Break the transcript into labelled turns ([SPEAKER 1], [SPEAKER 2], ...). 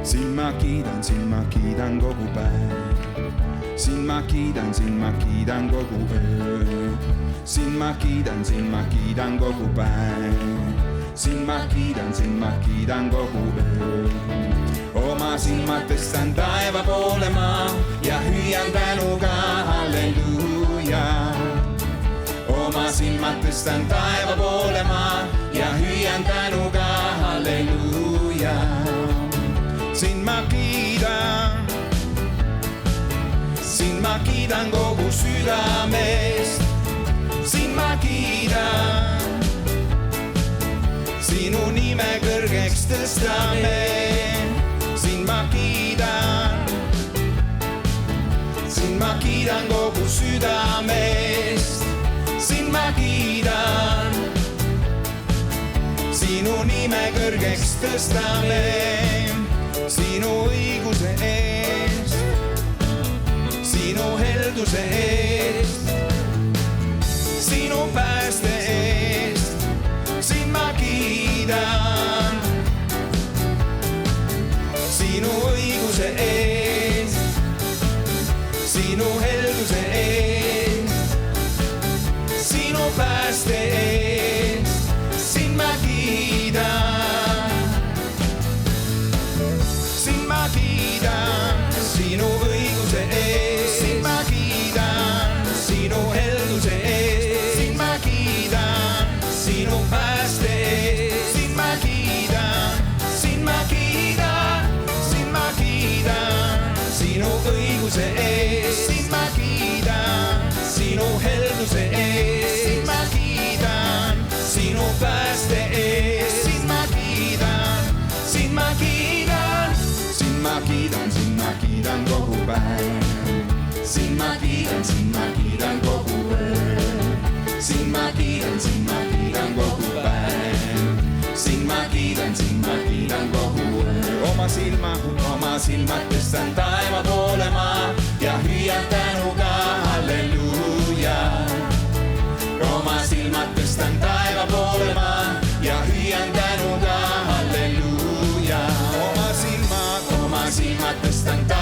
[SPEAKER 1] Siin ma kiidan kogu päev. Siin ma kiidan kogu öö. Siin ma kiidan kogu päev. Siin ma kiidan kogu öö. Oma silmad tõstan taeva poole ma ja hüüan tänuga halleluuja. Oma silmad tõstan taeva poole ma ja hüüan tänuga halleluuja. Siin ma kiidan kogu südamest. Siin ma kiidan, sinu nime kõrgeks tõstame. Siin ma kiidan kogu südamest. Siin ma kiidan, sinu nime kõrgeks tõstame. Sinu õiguse eest, sinu helduse eest, sinu pääste eest. Siin ma kiidan, sinu õiguse eest, sinu helduse eest, sinu pääste eest. Siin ma kiidan, siin ma kiidan, sinu õiguse eest. Siin ma kiidan, sinu helduse eest. Siin ma kiidan, sinu pääste eest. Siin ma kiidan, siin ma kiidan, siin ma kiidan, sinu õiguse eest. Siin ma kiidan, sinu helduse eest. Siin ma kiidan, sinu pääste eest. Siin ma kiidan, siin ma kiidan, siin ma kiidan kogu päev. Siin ma kiidan kogu öö. Siin ma kiidan kogu päev. Siin ma kiidan kogu öö. Oma silmad tõstan taeva poole ma ja hüüan tänuga halleluuja. Oma silmad tõstan taeva poole ma ja hüüan tänuga halleluuja. Oma silmad tõstan taeva